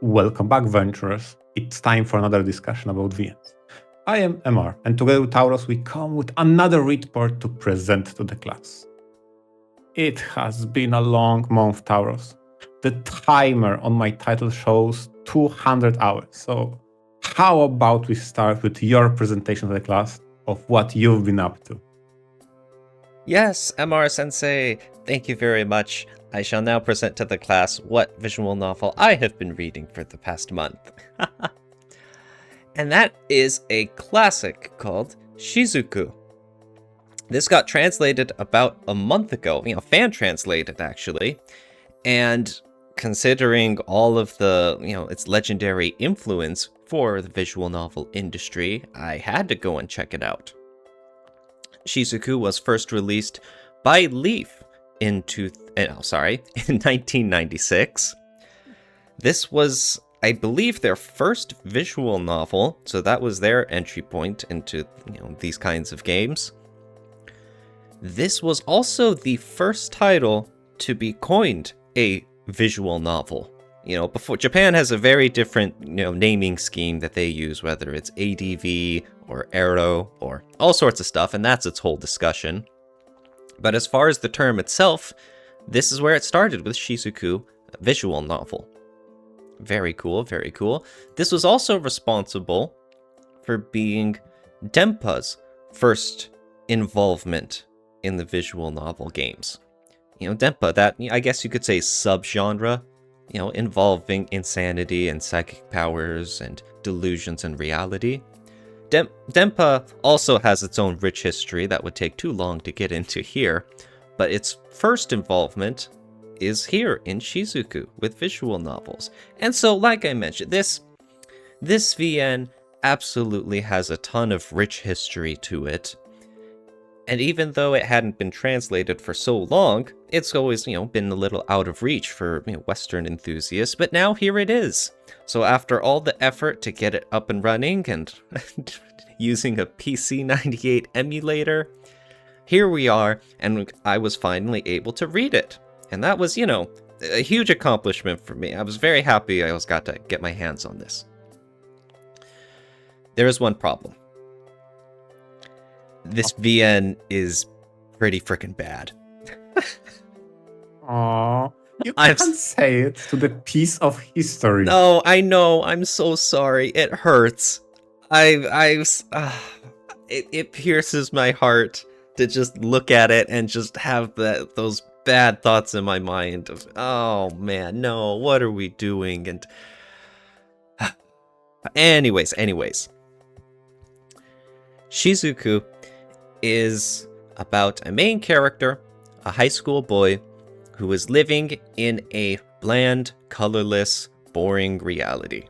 Welcome back, venturers. It's time for another discussion about VNs. I am MR, and together with Tauros, we come with another Readport to present to the class. It has been a long month, Tauros. The timer on my title shows 200 hours, so how about we start with your presentation to the class of what you've been up to? Yes, MR-sensei, thank you very much. I shall now present to the class what visual novel I have been reading for the past month. And that is a classic called Shizuku. This got translated about a month ago, fan translated actually. And considering all of the, its legendary influence for the visual novel industry, I had to go and check it out. Shizuku was first released by Leaf in 1996. This was, I believe, their first visual novel, so that was their entry point into these kinds of games. This was also the first title to be coined a visual novel. Before, Japan has a very different naming scheme that they use, whether it's ADV or Arrow or all sorts of stuff, and that's its whole discussion. But as far as the term itself, this is where it started with Shizuku, a visual novel. Very cool, very cool. This was also responsible for being Denpa's first involvement in the visual novel games. Denpa, that I guess you could say subgenre, involving insanity and psychic powers and delusions and reality. Denpa also has its own rich history that would take too long to get into here, but its first involvement is here in Shizuku with visual novels. And so, like I mentioned, this VN absolutely has a ton of rich history to it. And even though it hadn't been translated for so long, it's always, been a little out of reach for Western enthusiasts, but now here it is. So after all the effort to get it up and running and using a PC98 emulator, here we are, and I was finally able to read it. And that was, a huge accomplishment for me. I was very happy I got to get my hands on this. There is one problem. This VN is pretty freaking bad. Aww. You can't say it to the piece of history. No, I know. I'm so sorry. It hurts. It pierces my heart to just look at it and just have those bad thoughts in my mind of, oh man, no, what are we doing? And anyways, Shizuku is about a main character, a high school boy, who is living in a bland, colorless, boring reality.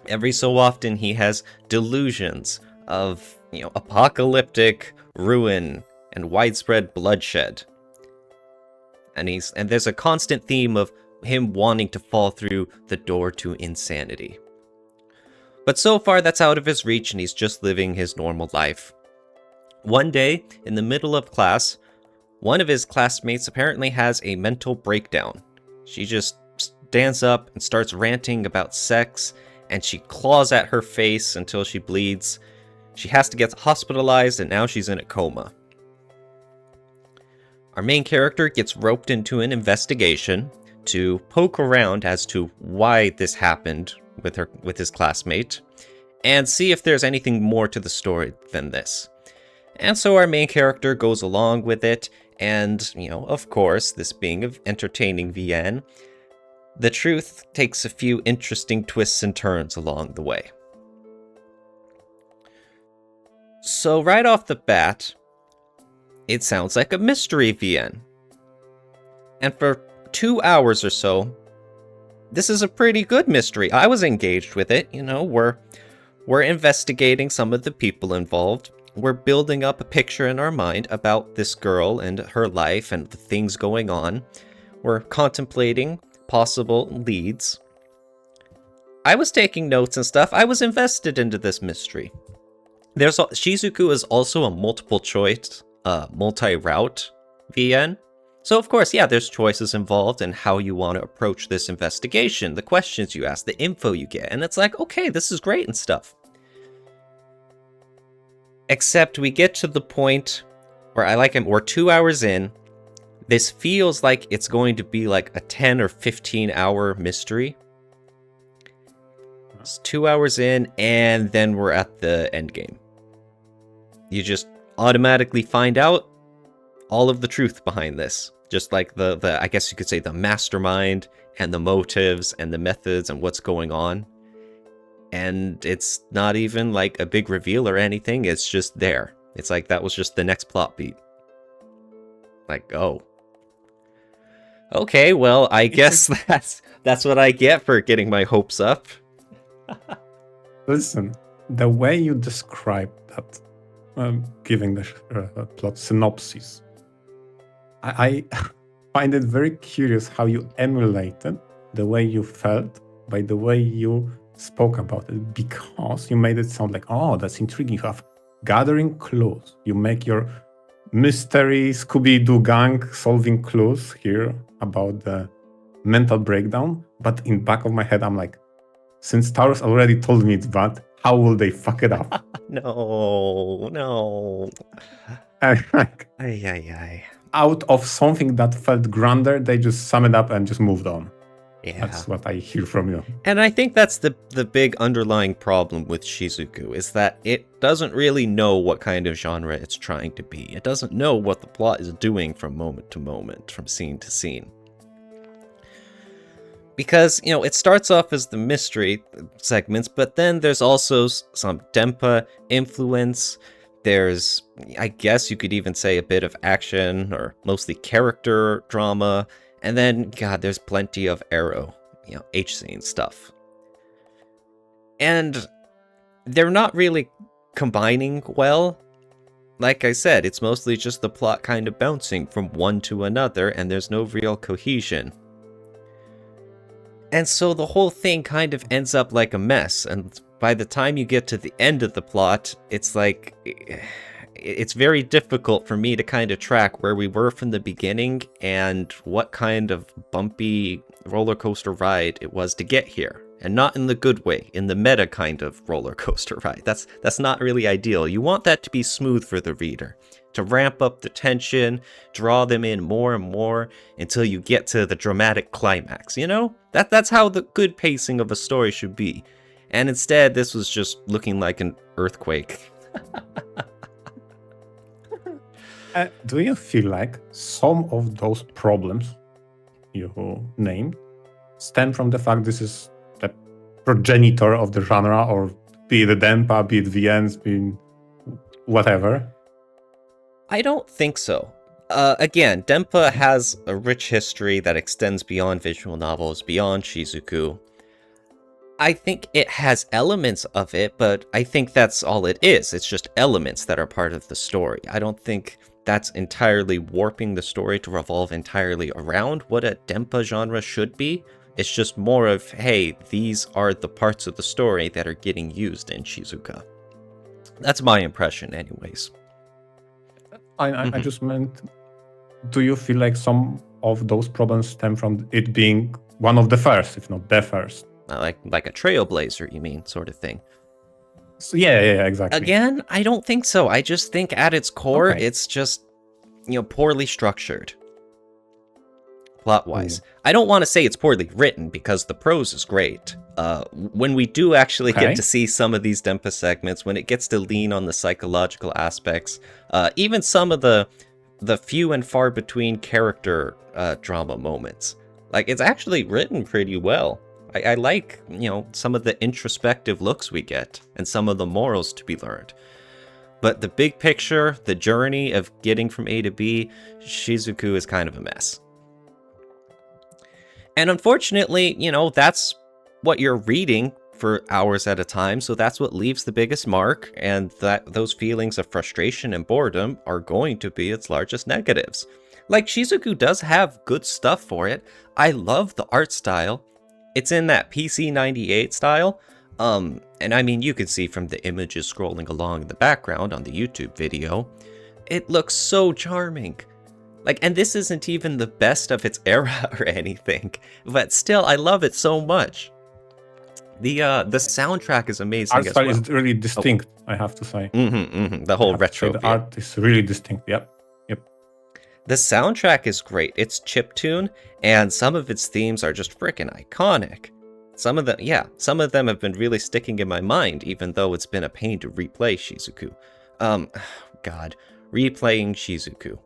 Every so often he has delusions of, apocalyptic ruin and widespread bloodshed. And there's a constant theme of him wanting to fall through the door to insanity. But so far that's out of his reach and he's just living his normal life. One day, in the middle of class, one of his classmates apparently has a mental breakdown. She just stands up and starts ranting about sex, and she claws at her face until she bleeds. She has to get hospitalized, and now she's in a coma. Our main character gets roped into an investigation to poke around as to why this happened with his classmate, and see if there's anything more to the story than this. And so our main character goes along with it, and, of course, this being an entertaining VN, the truth takes a few interesting twists and turns along the way. So right off the bat, it sounds like a mystery VN. And for 2 hours or so, this is a pretty good mystery. I was engaged with it, we're investigating some of the people involved. We're building up a picture in our mind about this girl and her life and the things going on. We're contemplating possible leads. I was taking notes and stuff. I was invested into this mystery. Shizuku is also a multiple choice, multi-route VN. So, of course, yeah, there's choices involved in how you want to approach this investigation, the questions you ask, the info you get, and it's like, okay, this is great and stuff. Except we get to the point where we're 2 hours in. This feels like it's going to be like a 10 or 15 hour mystery. It's 2 hours in, and then we're at the end game. You just automatically find out all of the truth behind this. Just like the I guess you could say the mastermind and the motives and the methods and what's going on. And it's not even like a big reveal or anything, it's just there. It's like that was just the next plot beat. Like, oh. Okay, well, I guess that's what I get for getting my hopes up. Listen, the way you describe that, giving the plot synopsis, I find it very curious how you emulated the way you felt by the way you spoke about it, because you made it sound like, oh, that's intriguing. You have gathering clues. You make your mystery Scooby-Doo gang solving clues here about the mental breakdown. But in back of my head, I'm like, since Taurus already told me it's bad, how will they fuck it up? No. And like, Ay. out of something that felt grander, they just sum it up and just moved on. Yeah. That's what I hear from you. And I think that's the big underlying problem with Shizuku, is that it doesn't really know what kind of genre it's trying to be. It doesn't know what the plot is doing from moment to moment, from scene to scene. Because, it starts off as the mystery segments, but then there's also some Denpa influence. There's, I guess you could even say, a bit of action, or mostly character drama. And then, God, there's plenty of Arrow, H-scene stuff. And they're not really combining well. Like I said, it's mostly just the plot kind of bouncing from one to another, and there's no real cohesion. And so the whole thing kind of ends up like a mess, and by the time you get to the end of the plot, it's like, it's very difficult for me to kind of track where we were from the beginning and what kind of bumpy roller coaster ride it was to get here. And not in the good way, in the meta kind of roller coaster ride. That's not really ideal. You want that to be smooth for the reader, to ramp up the tension, draw them in more and more until you get to the dramatic climax, That's how the good pacing of a story should be. And instead, this was just looking like an earthquake. Do you feel like some of those problems you named stem from the fact this is the progenitor of the genre, or be it the Denpa, be it VNs, be it whatever? I don't think so. Again, Denpa has a rich history that extends beyond visual novels, beyond Shizuku. I think it has elements of it, but I think that's all it is. It's just elements that are part of the story. I don't think that's entirely warping the story to revolve entirely around what a Denpa genre should be. It's just more of, hey, these are the parts of the story that are getting used in Shizuka. That's my impression anyways. I just meant, do you feel like some of those problems stem from it being one of the first, if not the first? Like a trailblazer, you mean, sort of thing. So, yeah, exactly. Again, I don't think so. I just think at its core, It's just, poorly structured. Plot-wise. I don't want to say it's poorly written, because the prose is great. When we do actually get to see some of these Denpa segments, when it gets to lean on the psychological aspects, even some of the few and far between character drama moments, like, it's actually written pretty well. I like, some of the introspective looks we get, and some of the morals to be learned. But the big picture, the journey of getting from A to B, Shizuku is kind of a mess. And unfortunately, that's what you're reading for hours at a time, so that's what leaves the biggest mark, and those feelings of frustration and boredom are going to be its largest negatives. Like, Shizuku does have good stuff for it. I love the art style. It's in that PC 98 style. And I mean, you can see from the images scrolling along in the background on the YouTube video, it looks so charming. Like, and this isn't even the best of its era or anything, but still, I love it so much. The soundtrack is amazing Art as style well. is really distinct, I have to say. The whole retro The feel. art is really distinct. Yep. The soundtrack is great. It's chiptune, and some of its themes are just freaking iconic. Some of them have been really sticking in my mind, even though it's been a pain to replay Shizuku. God, replaying Shizuku.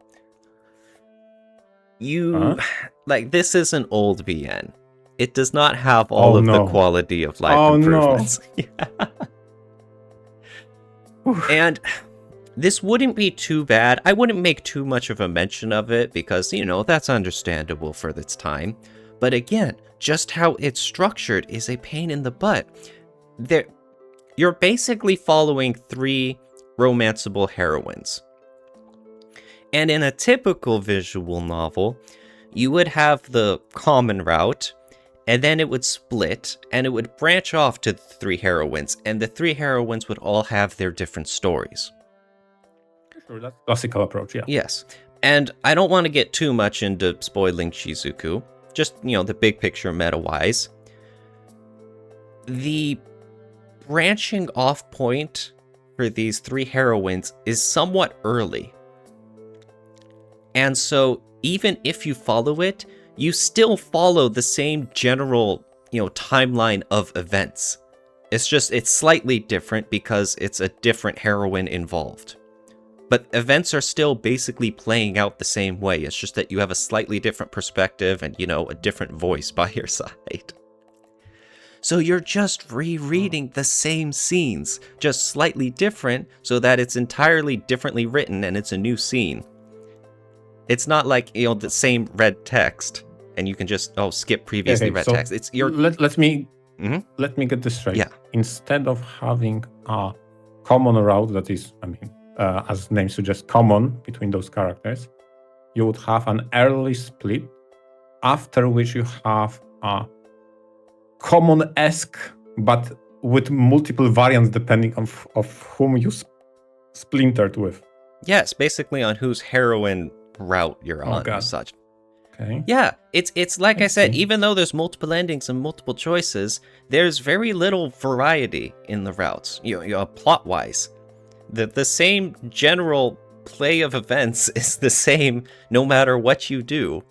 Like, this is an old VN. It does not have all of the quality of life improvements. And this wouldn't be too bad. I wouldn't make too much of a mention of it because, that's understandable for its time. But again, just how it's structured is a pain in the butt. You're basically following 3 romanceable heroines. And in a typical visual novel, you would have the common route, and then it would split, and it would branch off to the 3 heroines, and the 3 heroines would all have their different stories. Sure, that's classical approach, yeah. Yes. And I don't want to get too much into spoiling Shizuku, just, the big picture meta-wise. The branching off point for these 3 heroines is somewhat early. And so, even if you follow it, you still follow the same general, timeline of events. It's slightly different because it's a different heroine involved. But events are still basically playing out the same way. It's just that you have a slightly different perspective and, a different voice by your side. So you're just rereading the same scenes, just slightly different so that it's entirely differently written and it's a new scene. It's not like, the same red text and you can just, skip previously read text. It's Let me get this straight. Yeah. Instead of having a common route that is, as the name suggests, common between those characters, you would have an early split, after which you have a common-esque, but with multiple variants depending of whom you splintered with. Yes, basically on whose heroine route you're on as such. Okay. Yeah, it's like I said, even though there's multiple endings and multiple choices, there's very little variety in the routes, plot-wise. The same general play of events is the same no matter what you do.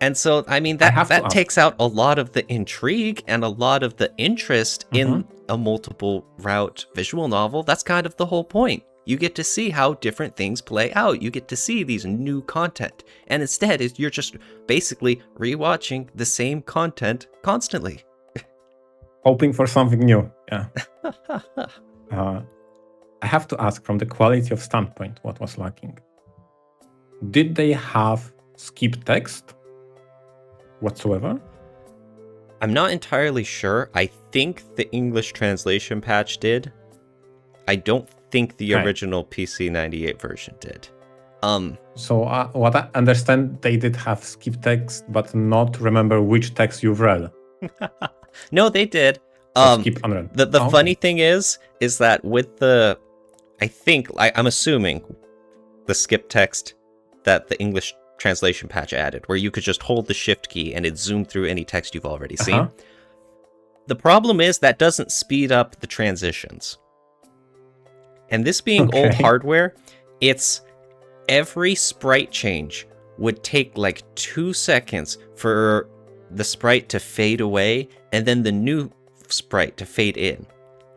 And so, that takes out a lot of the intrigue and a lot of the interest in a multiple route visual novel. That's kind of the whole point. You get to see how different things play out. You get to see these new content. And instead, you're just basically rewatching the same content constantly. Hoping for something new, yeah. I have to ask, from the quality of standpoint, what was lacking? Did they have skip text whatsoever? I'm not entirely sure. I think the English translation patch did. I don't think the original PC98 version did. So what I understand, they did have skip text, but not remember which text you've read. No, they did. Skip unread. The funny thing is that with the, I'm assuming the skip text that the English translation patch added, where you could just hold the shift key and it zoomed through any text you've already seen. The problem is that doesn't speed up the transitions. And this being old hardware, it's every sprite change would take like 2 seconds for the sprite to fade away and then the new sprite to fade in.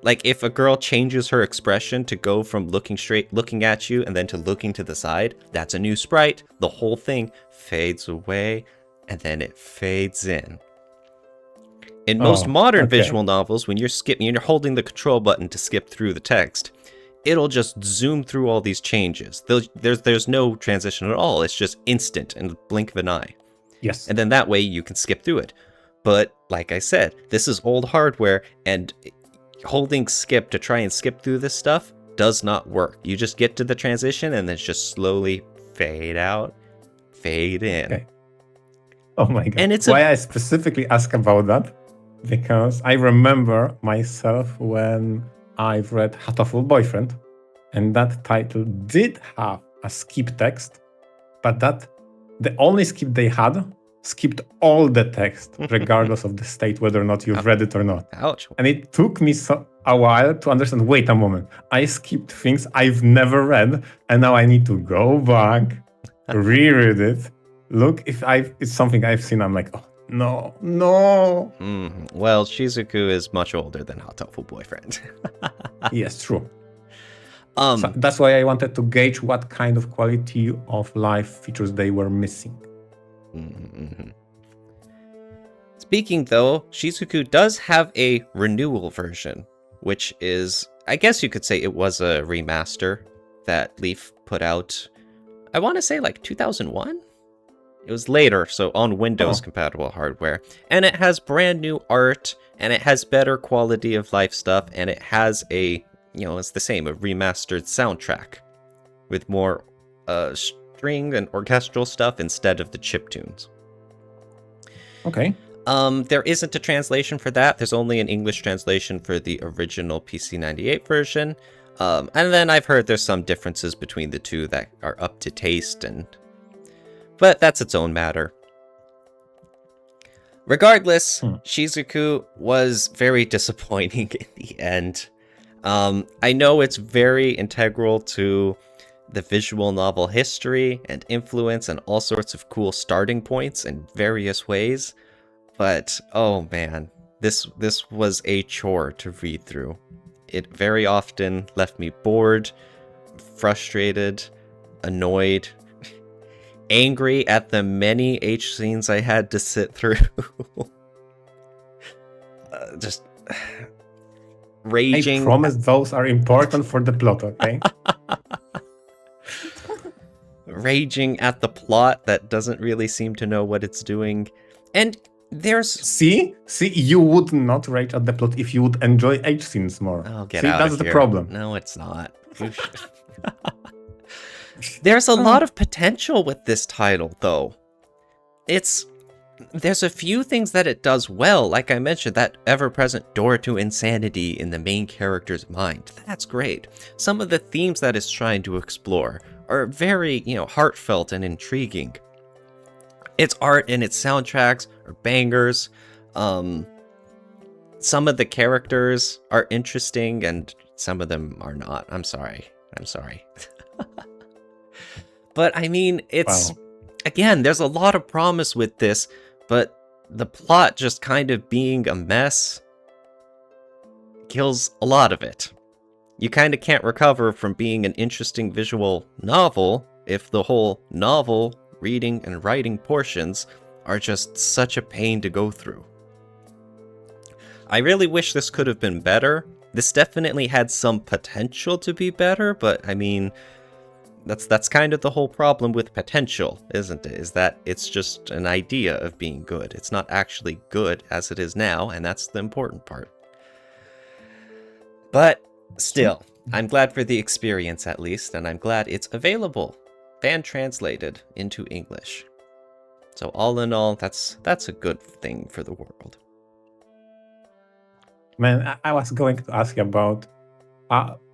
Like if a girl changes her expression to go from looking at you and then to looking to the side, that's a new sprite. The whole thing fades away and then it fades in. In most modern visual novels, when you're skipping and you're holding the control button to skip through the text, it'll just zoom through all these changes. There's no transition at all. It's just instant in the blink of an eye. Yes. And then that way you can skip through it. But like I said, this is old hardware, and holding skip to try and skip through this stuff does not work. You just get to the transition and then just slowly fade out, fade in. Okay. Oh my god. And it's why I specifically ask about that, because I remember myself when I've read Hatoful Boyfriend, and that title did have a skip text, but the only skip they had skipped all the text, regardless of the state, whether or not you've read it or not. Ouch. And it took me a while to understand, wait a moment, I skipped things I've never read, and now I need to go back, reread it, look if it's something I've seen. I'm like, oh, no. Well, Shizuku is much older than Hot Tofu Boyfriend. Yes, true. So that's why I wanted to gauge what kind of quality of life features they were missing. Speaking though, Shizuku does have a renewal version, which is, I guess you could say it was a remaster that Leaf put out, I want to say like 2001? It was later, so on Windows compatible hardware. And it has brand new art, and it has better quality of life stuff, and it has a, it's the same, a remastered soundtrack with more string and orchestral stuff instead of the chiptunes. Okay. There isn't a translation for that. There's only an English translation for the original PC98 version. And then I've heard there's some differences between the two that are up to taste, but that's its own matter. Regardless, Shizuku was very disappointing in the end. I know it's very integral to the visual novel history and influence and all sorts of cool starting points in various ways, but oh man, this was a chore to read through. It very often left me bored, frustrated, annoyed, angry at the many H scenes I had to sit through. Just raging. I promise those are important for the plot, okay? Raging at the plot that doesn't really seem to know what it's doing. And there's... See, you would not rage at the plot if you would enjoy H scenes more. Oh, get out that's of the here. problem. No, it's not. There's a lot of potential with this title, though. There's a few things that it does well, like I mentioned, that ever-present door to insanity in the main character's mind. That's great. Some of the themes that it's trying to explore are very, heartfelt and intriguing. Its art and its soundtracks are bangers. Some of the characters are interesting, and some of them are not. I'm sorry. But I mean, again, there's a lot of promise with this, but the plot just kind of being a mess kills a lot of it. You kind of can't recover from being an interesting visual novel if the whole novel, reading, and writing portions are just such a pain to go through. I really wish this could have been better. This definitely had some potential to be better, but I mean, that's kind of the whole problem with potential, isn't it? Is that it's just an idea of being good. It's not actually good as it is now, and that's the important part. But still, I'm glad for the experience at least, and I'm glad it's available, fan translated into English. So all in all, that's a good thing for the world. Man, I was going to ask you about,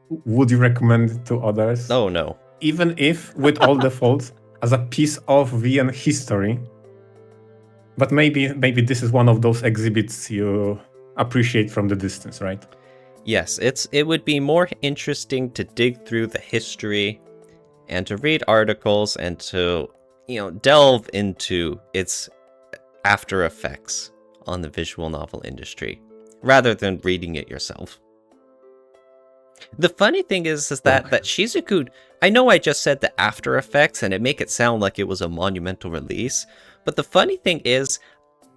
would you recommend it to others? Oh no. Even if, with all the faults, as a piece of VN history. But maybe this is one of those exhibits you appreciate from the distance, right? Yes, it would be more interesting to dig through the history and to read articles and to, delve into its after effects on the visual novel industry, rather than reading it yourself. The funny thing is that Shizuku, I know I just said the after effects and it make it sound like it was a monumental release, but the funny thing is,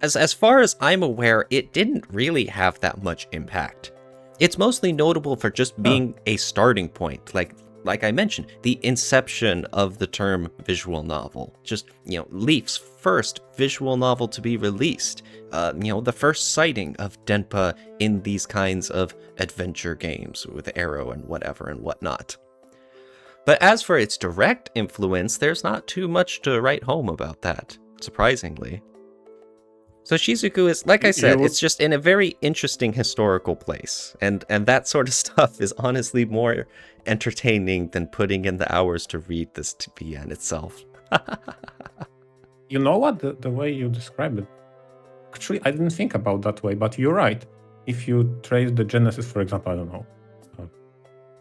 as far as I'm aware, it didn't really have that much impact. It's mostly notable for just being a starting point, like I mentioned, the inception of the term visual novel. Just, Leaf's first visual novel to be released. The first sighting of Denpa in these kinds of adventure games with Arrow and whatever and whatnot. But as for its direct influence, there's not too much to write home about that, surprisingly. So Shizuku is, like I said, it's just in a very interesting historical place. And that sort of stuff is honestly more entertaining than putting in the hours to read this VN itself. You know what? The way you described it, actually, I didn't think about that way, but you're right. If you trace the genesis, for example, I don't know,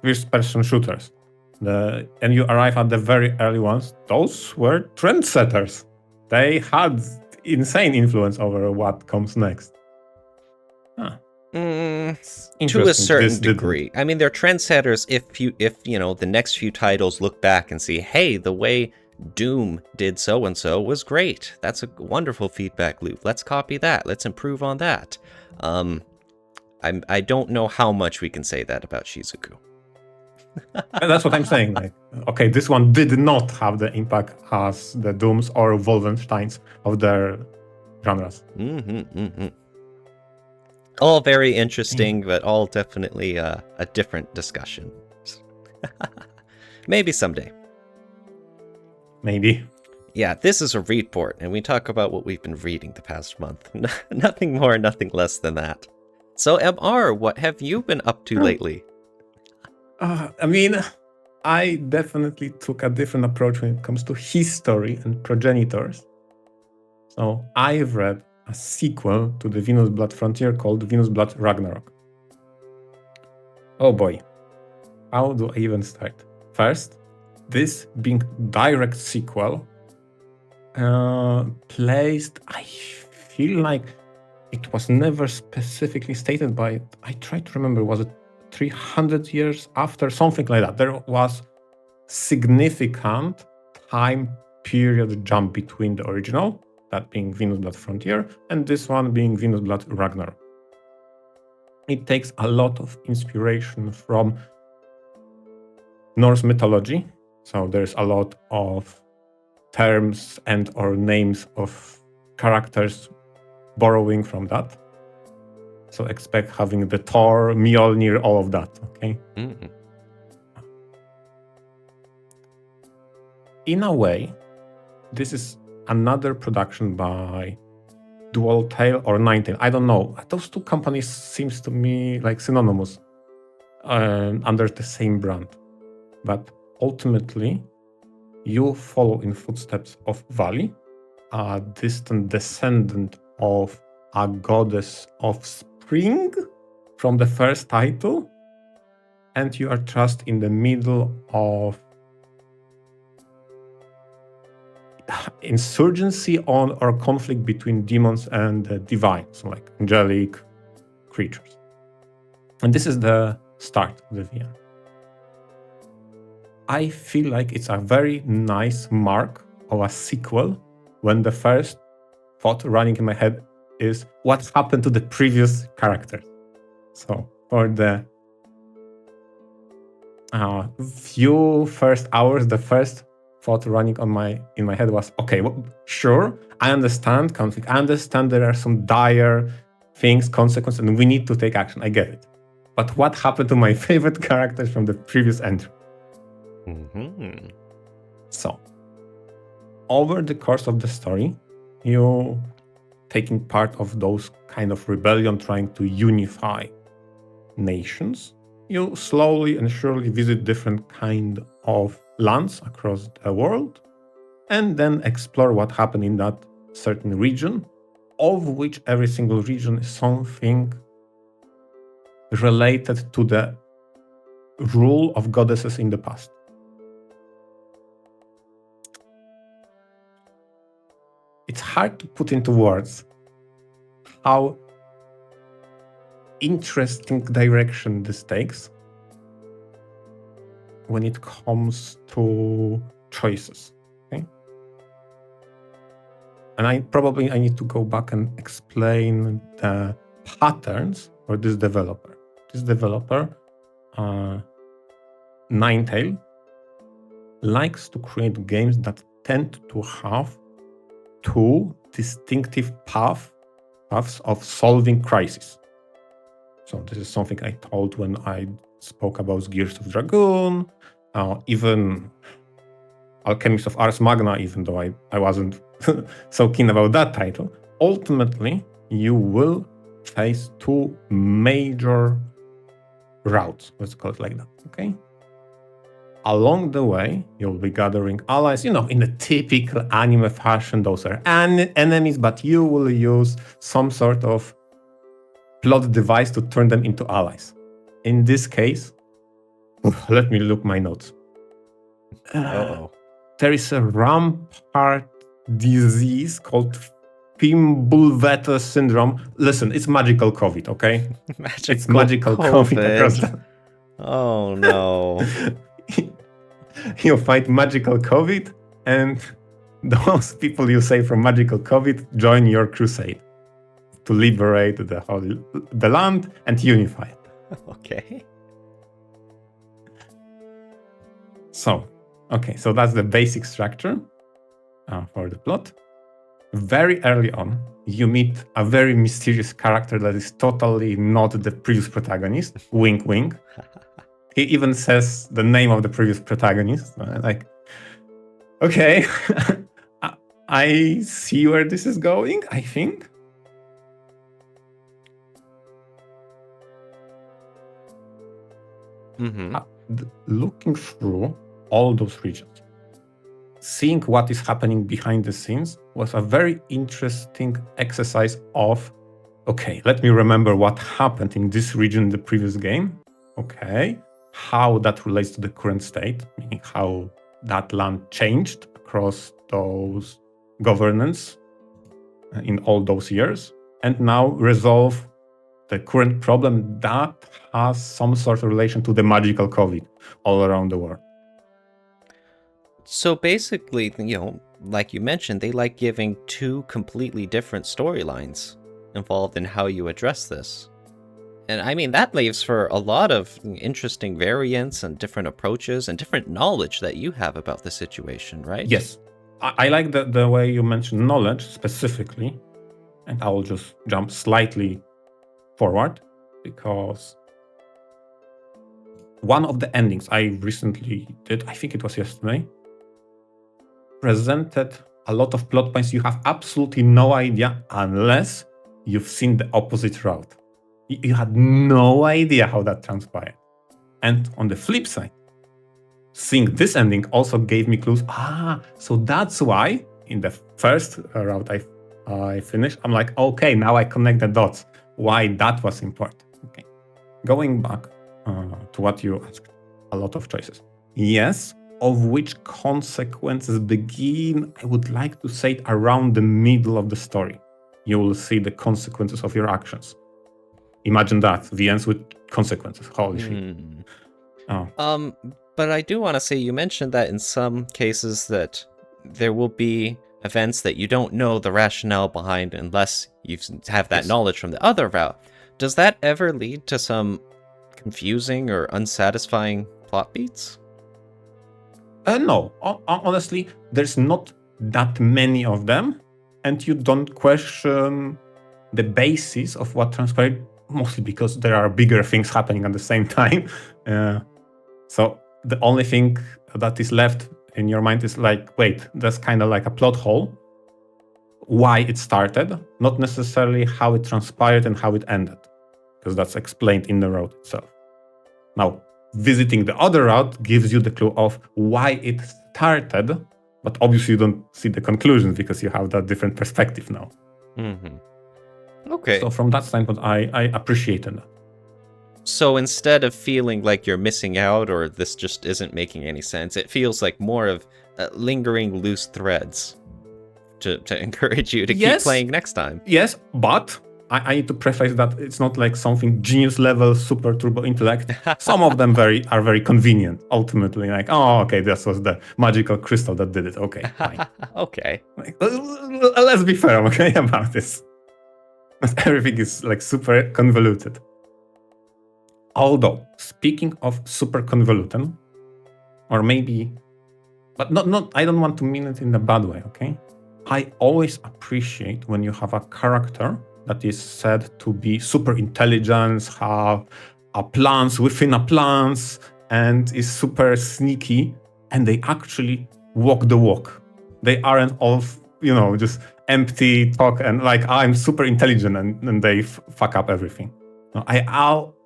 first-person shooters, and you arrive at the very early ones, those were trendsetters. They had insane influence over what comes next. Huh. To a certain degree. I mean, they're trendsetters if the next few titles look back and see, hey, the way Doom did so-and-so was great. That's a wonderful feedback loop. Let's copy that. Let's improve on that. I don't know how much we can say that about Shizuku. That's what I'm saying. Like, okay, this one did not have the impact as the Dooms or Wolfensteins of their genres. All very interesting, but all definitely a different discussion. Maybe someday. Maybe. Yeah, this is a Readport, and we talk about what we've been reading the past month. Nothing more, nothing less than that. So, MR, what have you been up to lately? I mean, I definitely took a different approach when it comes to history and progenitors. So I've read a sequel to the VenusBlood Frontier called VenusBlood Ragnarok. Oh boy, how do I even start? First, this being direct sequel, placed, I feel like it was never specifically stated by, I try to remember, was it 300 years after, something like that. There was significant time period jump between the original, that being VenusBlood Frontier, and this one being VenusBlood Ragnarok. It takes a lot of inspiration from Norse mythology, so there's a lot of terms and or names of characters borrowing from that. So expect having the Thor, Mjolnir, all of that, okay? Mm-hmm. In a way, this is another production by Dual Tail or Ninetale. I don't know. Those two companies seems to me like synonymous under the same brand. But ultimately, you follow in footsteps of Vali, a distant descendant of a goddess of spring from the first title, and you are just in the middle of insurgency on or conflict between demons and the divine, so like angelic creatures. And this is the start of the VN. I feel like it's a very nice mark of a sequel when the first thought running in my head is what happened to the previous characters. So for the few first hours, the first thought running in my head was, okay, well, sure, I understand conflict. I understand there are some dire things, consequences, and we need to take action. I get it. But what happened to my favorite characters from the previous entry? Mm-hmm. So, over the course of the story, you taking part of those kind of rebellion trying to unify nations, you slowly and surely visit different kind of lands across the world and then explore what happened in that certain region, of which every single region is something related to the rule of goddesses in the past. It's hard to put into words how interesting direction this takes when it comes to choices. Okay? And I need to go back and explain the patterns for this developer. This developer, Ninetale, likes to create games that tend to have two distinctive paths of solving crises. So this is something I told when I spoke about Gears of Dragoon, even Alchemist of Ars Magna, even though I wasn't so keen about that title. Ultimately, you will face two major routes, let's call it like that, okay? along the way, you'll be gathering allies, in the typical anime fashion. Those are enemies, but you will use some sort of plot device to turn them into allies. In this case, let me look my notes. There is a rampart disease called Fimbulvetter syndrome. Listen, it's magical COVID, okay? It's magical COVID across the... Oh, no. You fight magical COVID, and those people you save from magical COVID join your crusade to liberate the land and unify it. Okay. So that's the basic structure for the plot. Very early on, you meet a very mysterious character that is totally not the previous protagonist. Wink, wink. He even says the name of the previous protagonist. Like, okay, I see where this is going, I think. Looking through all those regions, seeing what is happening behind the scenes was a very interesting exercise of, okay, let me remember what happened in this region in the previous game. Okay, how that relates to the current state, meaning how that land changed across those governance in all those years, and now resolve the current problem that has some sort of relation to the magical COVID all around the world. So basically, like you mentioned, they like giving two completely different storylines involved in how you address this. And I mean, that leaves for a lot of interesting variants and different approaches and different knowledge that you have about the situation, right? Yes. I like the way you mentioned knowledge specifically, and I will just jump slightly forward, because one of the endings I recently did, I think it was yesterday, presented a lot of plot points you have absolutely no idea unless you've seen the opposite route. You had no idea how that transpired. And on the flip side, seeing this ending also gave me clues. So that's why in the first route I finished, I'm like, okay, now I connect the dots. Why that was important. Okay. Going back to what you asked, a lot of choices. Yes, of which consequences begin, I would like to say, around the middle of the story. You will see the consequences of your actions. Imagine that, the ends with consequences. Holy shit. But I do want to say, you mentioned that in some cases that there will be events that you don't know the rationale behind unless you have that knowledge from the other route. Does that ever lead to some confusing or unsatisfying plot beats? No, honestly, there's not that many of them, and you don't question the basis of what transpired, mostly because there are bigger things happening at the same time. So the only thing that is left in your mind is like, wait, that's kind of like a plot hole. Why it started, not necessarily how it transpired and how it ended, because that's explained in the route itself. Now, visiting the other route gives you the clue of why it started, but obviously you don't see the conclusions because you have that different perspective now. Okay. So from that standpoint, I appreciated that. So instead of feeling like you're missing out or this just isn't making any sense, it feels like more of lingering loose threads to encourage you to keep playing next time. Yes, but I need to preface that it's not like something genius level, super turbo intellect. Some of them are very convenient, ultimately. Like, oh, okay, this was the magical crystal that did it. Okay, fine. Okay. Like, let's be fair, okay, about this. Everything is like super convoluted. Although, speaking of super convoluted, or maybe, but not, I don't want to mean it in a bad way, okay? I always appreciate when you have a character that is said to be super intelligent, have a plans within a plans, and is super sneaky, and they actually walk the walk. They aren't all, just empty talk and like, I'm super intelligent, and they fuck up everything. No, I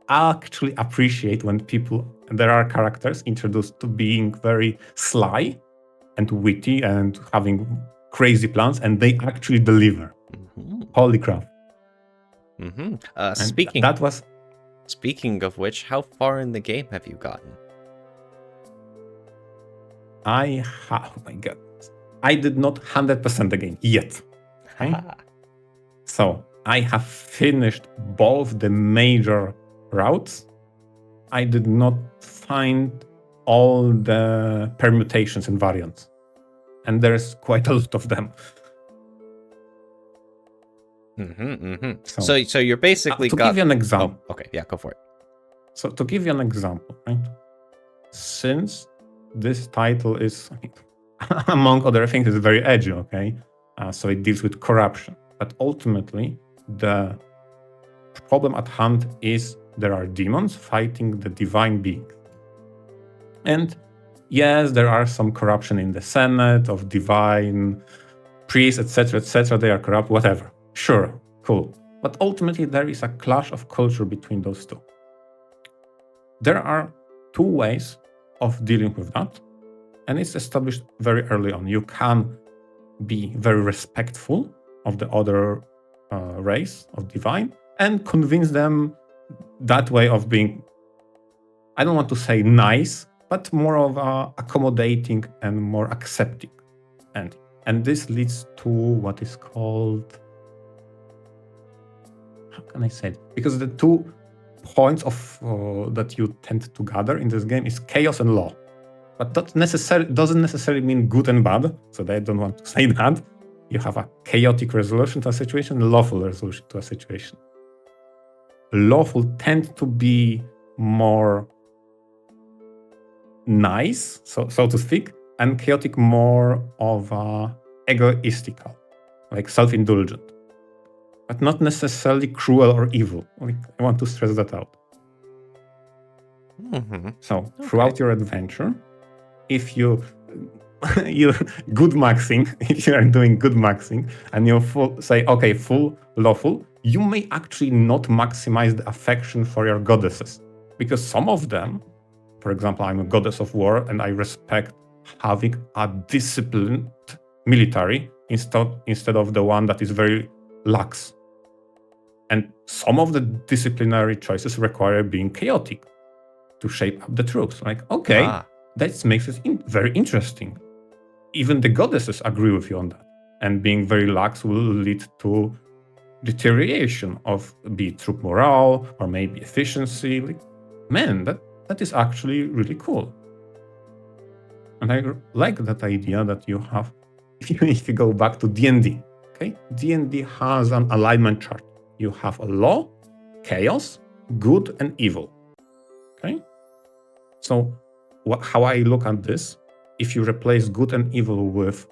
actually appreciate when people there are characters introduced to being very sly and witty and having crazy plans, and they actually deliver. Holy crap. That was... Speaking of which, how far in the game have you gotten? Oh my god. I did not 100% the game yet. Okay? So I have finished both the major routes. I did not find all the permutations and variants. And there's quite a lot of them. So you're basically to give you an example. Oh, okay, yeah, go for it. So to give you an example, right? Since this title is, among other things, is very edgy, okay? So it deals with corruption. But ultimately, the problem at hand is there are demons fighting the divine beings. And yes, there are some corruption in the Senate of divine priests, etc. They are corrupt, whatever. Sure, cool. But ultimately, there is a clash of culture between those two. There are two ways of dealing with that, and it's established very early on. You can be very respectful of the other race of divine and convince them that way of being, I don't want to say nice, but more of accommodating and more accepting. And this leads to what is called, how can I say it? Because the 2 points of that you tend to gather in this game is chaos and law. But that doesn't necessarily mean good and bad, so I don't want to say that. You have a chaotic resolution to a situation and a lawful resolution to a situation. Lawful tend to be more nice, so to speak, and chaotic more of egoistical, like self-indulgent, but not necessarily cruel or evil. Like, I want to stress that out. So throughout your adventure, if you good maxing, if you are doing good maxing and you say, okay, full lawful, you may actually not maximize the affection for your goddesses, because some of them, for example, I'm a goddess of war and I respect having a disciplined military instead of the one that is very lax. And some of the disciplinary choices require being chaotic to shape up the troops. Like, okay, that makes it very interesting. Even the goddesses agree with you on that. And being very lax will lead to deterioration of be it troop morale or maybe efficiency. Like, man, that is actually really cool. And I like that idea that you have, if you go back to D&D, okay? D&D has an alignment chart. You have a law, chaos, good, and evil, okay? So how I look at this, if you replace good and evil with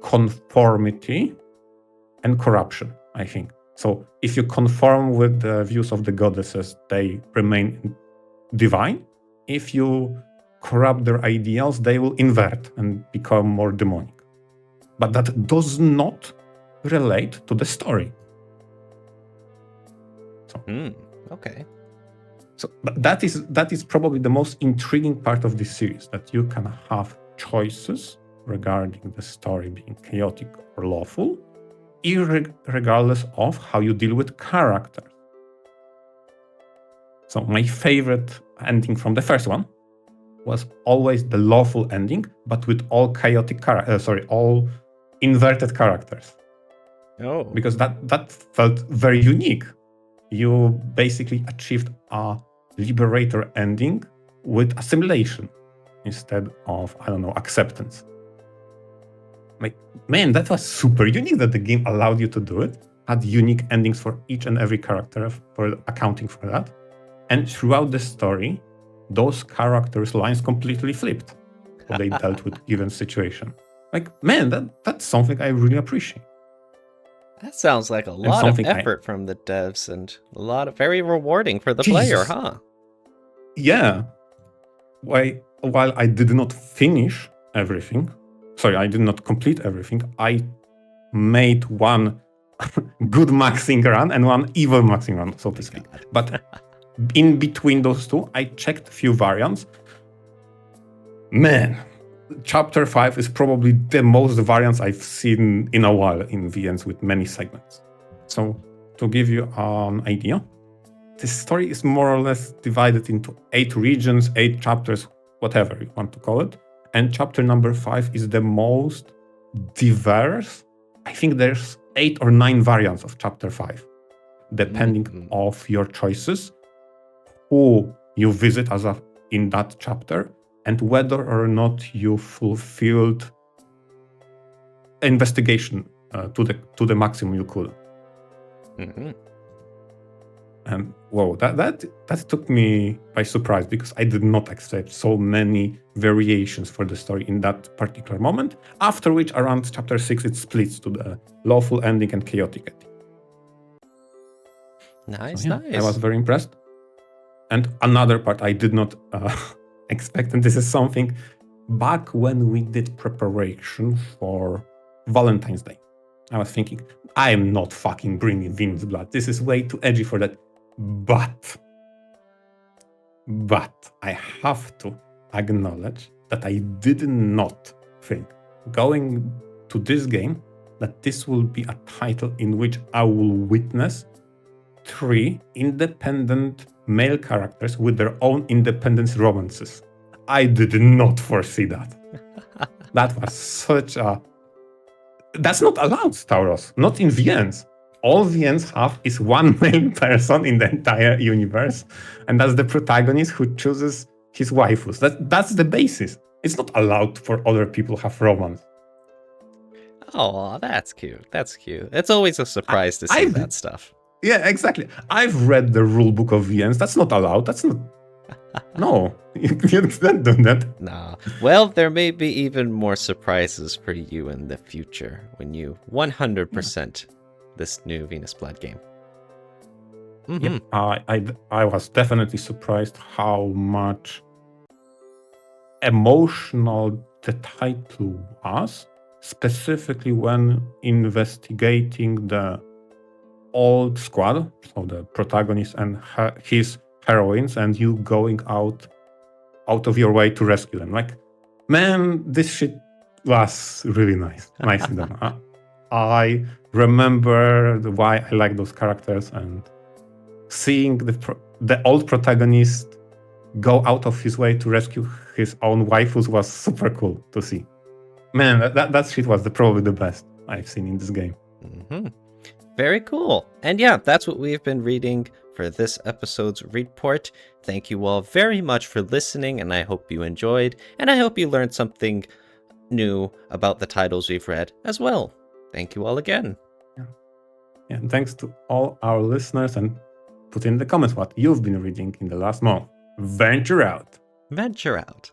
conformity and corruption, I think. So if you conform with the views of the goddesses, they remain divine. If you corrupt their ideals, they will invert and become more demonic. But that does not relate to the story. So, okay. So that is probably the most intriguing part of this series, that you can have choices regarding the story being chaotic or lawful, regardless of how you deal with characters. So my favorite ending from the first one was always the lawful ending, but with all chaotic all inverted characters. Oh. Because that felt very unique. You basically achieved a liberator ending with assimilation instead of, acceptance. Like, man, that was super unique that the game allowed you to do it. Had unique endings for each and every character for accounting for that. And throughout the story, those characters' lines completely flipped. How they dealt with given situation. Like, man, that's something I really appreciate. That sounds like a lot of effort from the devs and a lot of very rewarding for the player, huh? Yeah. While I did not finish everything, I did not complete everything, I made one good maxing run and one evil maxing run, so to speak. But in between those two, I checked a few variants. Man, chapter 5 is probably the most variants I've seen in a while in VNs with many segments. So to give you an idea, this story is more or less divided into 8 regions, 8 chapters, whatever you want to call it. And chapter number 5 is the most diverse. I think there's 8 or 9 variants of chapter 5, depending of your choices, who you visit in that chapter, and whether or not you fulfilled investigation to the maximum you could. And whoa, that took me by surprise, because I did not expect so many variations for the story in that particular moment, after which around chapter 6 it splits to the lawful ending and chaotic ending. Nice, So, yeah, nice. I was very impressed. And another part I did not expect, and this is something back when we did preparation for Valentine's Day, I was thinking, I am not fucking bringing VenusBlood. This is way too edgy for that. But I have to acknowledge that I did not think, going to this game, that this will be a title in which I will witness 3 independent male characters with their own independent romances. I did not foresee that. That was such a... That's not allowed, Tauros. Not in VNs. All VNs have is one male person in the entire universe, and that's the protagonist who chooses his waifus. That's the basis. It's not allowed for other people to have romance. Oh, that's cute. That's cute. It's always a surprise to see that stuff. Yeah, exactly. I've read the rule book of VNs. That's not allowed. That's not... No, you can't do that. Nah. Well, there may be even more surprises for you in the future when you 100% this new VenusBlood game. Yeah, I was definitely surprised how much emotional the title was, specifically when investigating the old squad, so the protagonist and his heroines, and you going out of your way to rescue them. Like, man, this shit was really nice. Nicely done. I remember why I like those characters, and seeing the old protagonist go out of his way to rescue his own waifus was super cool to see. Man, that shit was probably the best I've seen in this game. Very cool. And yeah, that's what we've been reading for this episode's Readport. Thank you all very much for listening, and I hope you enjoyed, and I hope you learned something new about the titles we've read as well. Thank you all again. Yeah, and thanks to all our listeners, and put in the comments what you've been reading in the last month. VentureOut. VentureOut.